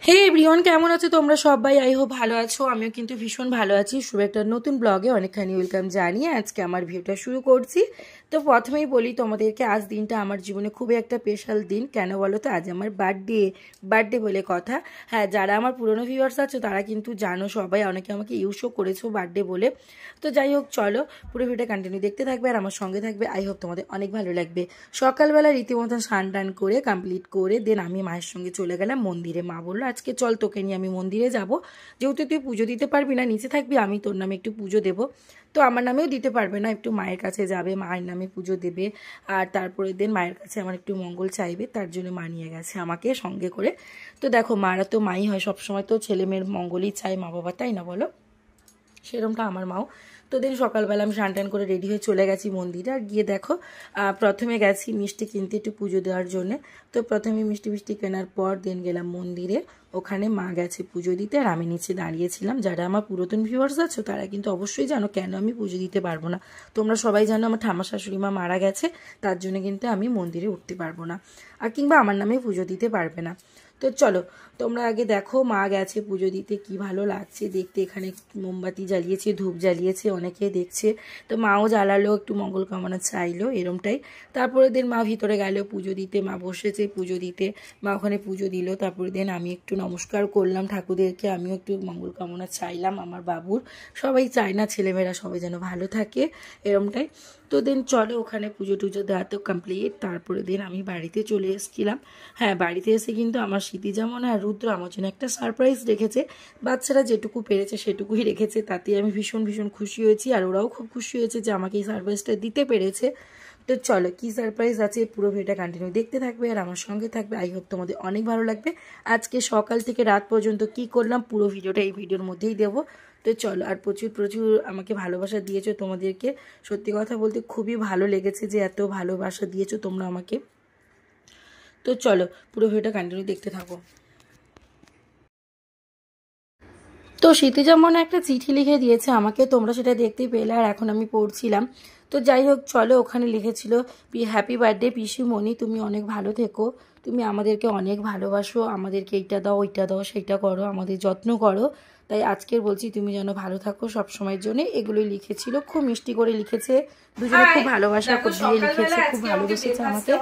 হে everyone, কেমন আছো তোমরা সবাই? আই হোপ ভালো আছো। আমিও কিন্তু ভীষণ ভালো আছি। শুভ একটা নতুন ব্লগে অনেকখানি ওয়েলকাম জানিয়ে আজকে আমার ভিডিওটা শুরু করছি। তো প্রথমেই বলি তোমাদেরকে, আজ দিনটা আমার জীবনে খুবই একটা স্পেশাল দিন। কেন বলো তো? আজ আমার বার্থডে বলে কথা। হ্যাঁ, যারা আমার পুরনো ভিউয়ার্স আছো তারা কিন্তু জানো, সবাই অনেকে আমাকে ইউজও করেছো বার্থডে বলে। তো যাই হোক, চলো পুরো ভিডিওটা কন্টিনিউ দেখতে থাকবে আর আমার সঙ্গে থাকবে। আই হোপ তোমাদের অনেক ভালো লাগবে। সকালবেলা রীতিমতো স্নান টান করে কমপ্লিট করে দেন আমি মায়ের সঙ্গে চলে গেলাম মন্দিরে। মা বললো আজকে চল, তোকে নিয়ে আমি মন্দিরে যাব, যেহেতু তুই পুজো দিতে পারবি না, নিচে থাকবি, আমি তোর নামে একটু পুজো দেবো। তো আমার নামেও দিতে পারবে না, একটু মায়ের কাছে যাবে, মায়ের নামে পুজো দেবে। আর তারপরে দেন মায়ের কাছে আমার একটু মঙ্গল চাইবে, তার জন্য মা নিয়ে গেছে আমাকে সঙ্গে করে। তো দেখো, মারা তো মাই হয় সবসময়, তো ছেলে মেয়ের মঙ্গলই চায় মা বাবা, তাই না বলো? সেরকমটা আমার মাও। তো দিন সকালবেলা আমি স্নান টান করে রেডি হয়ে চলে গেছি মন্দিরে। আর গিয়ে দেখো, প্রথমে গেছি মিষ্টি কিনতে একটু পুজো দেওয়ার জন্যে। তো প্রথমে মিষ্টি কেনার পর দেন গেলাম মন্দিরে। ওখানে মা গেছে পুজো দিতে আর আমি নিচে দাঁড়িয়েছিলাম। যারা আমার পুরাতন ভিউয়ার্স আছো তারা কিন্তু অবশ্যই জানো কেন আমি পুজো দিতে পারবো না। তোমরা সবাই জানো আমার ঠাম্মা শাশুড়ি মা মারা গেছে, তার জন্য কিন্তু আমি মন্দিরে উঠতে পারবো না, আর কিংবা আমার নামে পুজো দিতে পারবে না। তো চলো তোমরা আগে দেখো, মা গেছে পুজো দিতে, কি ভালো লাগছে দেখতে। এখানে মোমবাতি জ্বালিয়েছে, ধূপ জ্বালিয়েছে, অনেকে দেখছে। তো মাও জ্বালালো, একটু মঙ্গল কামনা চাইলো, এরমটাই। তারপরে দিন মা ভিতরে গেল পুজো দিতে, মা বসেছে পুজো দিতে, মা ওখানে পুজো দিল। তারপরে দিন আমি একটু নমস্কার করলাম ঠাকুরদেরকে, আমিও একটু মঙ্গল কামনা চাইলাম আমার বাবুর। সবাই চায় না ছেলেমেয়েরা সবাই যেন ভালো থাকে, এরমটাই। তো দিন চলো ওখানে পুজো টুজো দেওয়া তো কমপ্লিট। তারপরে দিন আমি বাড়িতে চলে এসেছিলাম। হ্যাঁ, বাড়িতে এসে কিন্তু আমার স্মৃতি যেমন আর রুদ্র আমার জন্য একটা সারপ্রাইজ রেখেছে। বাচ্চারা যেটুকু পেরেছে সেটুকুই রেখেছে, তাতে আমি ভীষণ খুশি হয়েছি। আর ওরাও খুব খুশি হয়েছে যে আমাকে এই সারপ্রাইজটা দিতে পেরেছে। তো চলো, কি সারপ্রাইজ আছে পুরো ভিডিওটা কন্টিনিউ দেখতে থাকবে আর আমার সঙ্গে থাকবে। আই হোপ তোমাদের অনেক ভালো লাগবে। আজকে সকাল থেকে রাত পর্যন্ত কি করলাম পুরো ভিডিওটা এই ভিডিওর মধ্যেই দেবো। তো চলো, আর প্রচুর আমাকে ভালোবাসা দিয়েছো। তোমাদেরকে সত্যি কথা বলতে খুবই ভালো লেগেছে যে এত ভালোবাসা দিয়েছো তোমরা আমাকে। তো চলো পুরো ভিডিওটা কন্টিনিউ দেখতে থাকো। তো স্মৃতিজা মনে একটা চিঠি লিখে দিয়েছে আমাকে, তোমরা সেটা দেখতেই পেলে আর এখন আমি পড়ছিলাম। তো যাই হোক চলো, ওখানে লিখেছিল হ্যাপি বার্থডে পিসিমণি, তুমি অনেক ভালো থেকো, তুমি আমাদেরকে অনেক ভালোবাসো, আমাদেরকে এইটা দাও ওইটা দাও সেইটা করো, আমাদের যত্ন করো। তাই আজকের বলছি তুমি যেন ভালো থাকো সব সময়ের জন্য। এগুলোই লিখেছিল, খুব মিষ্টি করে লিখেছে, দুজনে খুব ভালোবাসা দিয়ে লিখেছে, খুব ভালোবেসেছে আমাকে।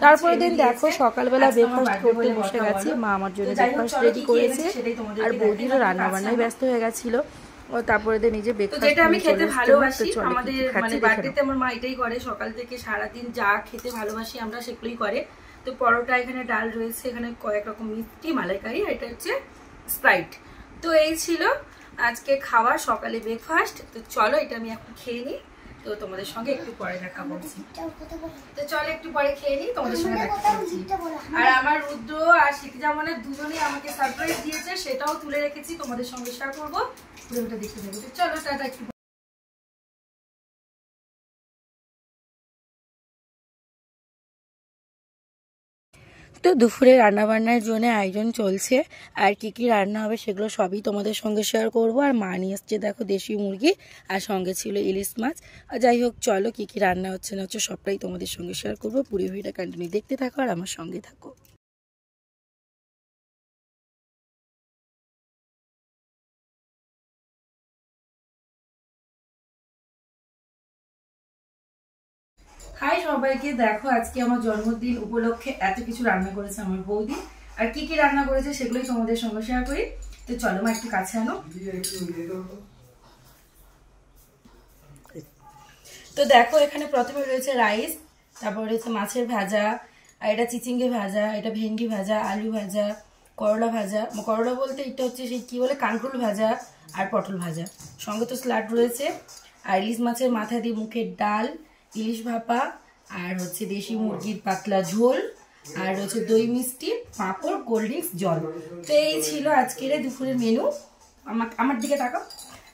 তারপরে দিন দেখো সকালবেলা ব্রেকফাস্ট করতে বসে গেছি, মা আমার জন্য ব্রেকফাস্ট রেডি করেছে আর বৌদিরও রান্না বান্নায় ব্যস্ত হয়ে গেছিল। ও তারপরে দিয়ে নিজে ব্রেকফাস্ট, যেটা আমি খেতে ভালোবাসি, আমাদের মানে বার্থডেতে আমার মা এটাই করে, সকাল থেকে সারাদিন যা খেতে ভালোবাসি আমরা সেগুলোই করে। তো পরোটা, এখানে ডাল রয়েছে, এখানে কয়েক রকম মিষ্টি, মালাইকারি, এটা হচ্ছে স্প্রাইট। তো এই ছিল আজকে খাওয়ার সকালে ব্রেকফাস্ট। তো চলো এটা আমি এখন খেয়ে নিই, তো তোমাদের সঙ্গে একটু পরে দেখা করছি। তো চলো একটু পরে খেয়ে নিই, তোমাদের সঙ্গে দেখা করছি। আর আমার রুদ্র আর স্মৃতিজা মনে দুজনেই আমাকে সারপ্রাইজ দিয়েছে, সেটাও তুলে রেখেছি, তোমাদের সঙ্গে শেয়ার করবো, পুরোটা দেখে নেবো। চলো টাটা। একটু তো দুপুরে রান্নাবান্নার জন্য আয়োজন চলছে, আর কি কি রান্না হবে সেগুলো সবই তোমাদের সঙ্গে শেয়ার করব। আর মা নিয়ে এসছে দেখো দেশি মুরগি, আর সঙ্গে ছিল ইলিশ মাছ। আর যাই হোক চলো, কি কি রান্না হচ্ছে না হচ্ছে সবটাই তোমাদের সঙ্গে শেয়ার করবো। পুরো ভিডিওটা কন্টিনিউ দেখতে থাকো আর আমার সঙ্গে থাকো। হাই সবাইকে, দেখো আজকে আমার জন্মদিন উপলক্ষে এত কিছু রান্না করেছে আমার বৌদি। আর কি কি রান্না করেছে সেগুলোই তোমাদের সঙ্গে শেয়ার করি। তো চলো মা একটু কাছে আনো। তো দেখো এখানে প্রথমে রয়েছে রাইস, তারপর রয়েছে মাছের ভাজা, আর এটা চিচিঙ্গে ভাজা, এটা ভেন্ডি ভাজা, আলু ভাজা, করলা ভাজা, করলা বলতে এটা হচ্ছে সেই কি বলে কাঁকরোল ভাজা, আর পটল ভাজা, সঙ্গে তো স্যালাড রয়েছে। আর ইলিশ মাছের মাথা দিয়ে মুখের ডাল, ইলিশ ভাপা, আর হচ্ছে দেশি মুরগির পাতলা ঝোল, আর হচ্ছে দই মিষ্টি, পাঁপড়, কোল্ড ড্রিঙ্কস, জল। তো এই ছিল আজকের দুপুরের মেনু। আমার দিকে তাকাও।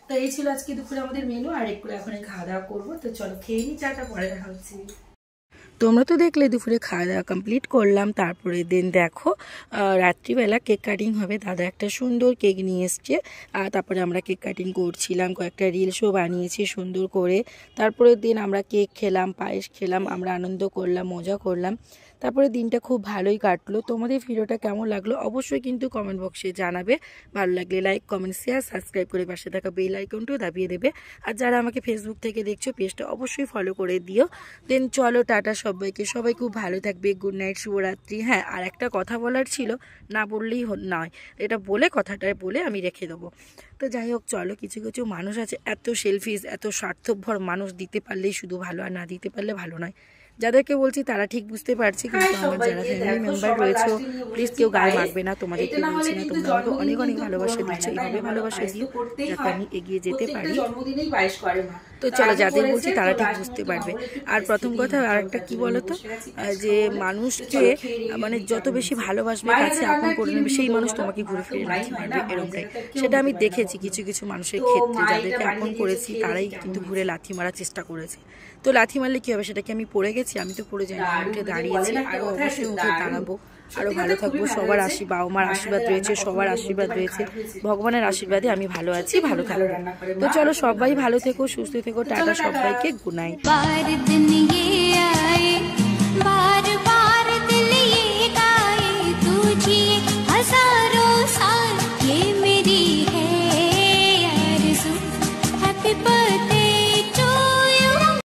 তো এই ছিল আজকে দুপুরে আমাদের মেনু, আর একটু এখন খাওয়া দাওয়া করবো। তো চলো খেয়ে নি, চাটা পরে দেখা হচ্ছে। তোমরা তো দেখলে দুপুরে খাওয়া দাওয়া কমপ্লিট করলাম। তারপরে দিন দেখো রাত্রিবেলা কেক কাটিং হবে, দাদা একটা সুন্দর কেক নিয়ে এসছে। তারপরে আমরা কেক কাটিং করছিলাম, কয়েকটা রিলসও বানিয়েছি সুন্দর করে। তারপরের দিন আমরা কেক খেলাম, পায়েস খেলাম, আমরা আনন্দ করলাম, মজা করলাম। তারপরে দিনটা খুব ভালোই কাটলো। তোমাদের ভিডিওটা কেমন লাগলো অবশ্যই কিন্তু কমেন্ট বক্সে জানাবে। ভালো লাগলে লাইক, কমেন্ট, শেয়ার, সাবস্ক্রাইব করে পাশে থাকা বেল আইকনটিও দাবিয়ে দেবে। আর যারা আমাকে ফেসবুক থেকে দেখছো পেজটা অবশ্যই ফলো করে দিও। দেন চলো টাটা সবাইকে, সবাই খুব ভালো থাকবে। গুড নাইট, শুভরাত্রি। হ্যাঁ, আর একটা কথা বলার ছিল, না বললেই নয়, এটা বলে কথাটা বলে আমি রেখে দেবো। তো যাই হোক চলো, কিছু কিছু মানুষ আছে এত সেলফিশ, এত স্বার্থপর মানুষ, দিতে পারলেই শুধু ভালো আর না দিতে পারলে ভালো নয়। যাদেরকে বলছি তারা ঠিক বুঝতে পারছি, কিন্তু আমার যারা ফ্যামিলি মেম্বার রয়েছে প্লিজ কেউ গায়ে মাখবে না, তোমাদেরকে বলছি না। তোমরা আমাকে অনেক অনেক ভালোবাসা দিচ্ছ, এইভাবে ভালোবাসা দিও যাতে আমি এগিয়ে যেতে পারি। তো চলো, যাদের বলছি তারা ঠিক বুঝতে পারবে। আর প্রথম কথা আর একটা কি বলতো, যে মানুষকে মানে যত বেশি ভালোবাসবে, কাছে আপন করে নেবে, সেই মানুষ তোমাকে ঘুরে ফিরে রাখতে পারবে, এরকমটাই। সেটা আমি দেখেছি কিছু কিছু মানুষের ক্ষেত্রে, যাদেরকে আপন করেছি তারাই কিন্তু ঘুরে লাথি মারার চেষ্টা করেছে। তো লাথি মারলে কি হবে, সেটা কি আমি পড়ে গেছি? আমি তো পড়ে যাইনি, উঠে দাঁড়িয়েছি, আরও অবশ্যই উঠে দাঁড়াবো, আরও ভালো থাকবো। সবার বাবা মার আশীর্বাদ রয়েছে, সবার আশীর্বাদ রয়েছে, ভগবানের আশীর্বাদে আমি ভালো আছি, ভালো থাকবো। তো চলো, সবাই ভালো থেকো, সুস্থ থেকো, টাটা সবাইকে, গুড নাইট।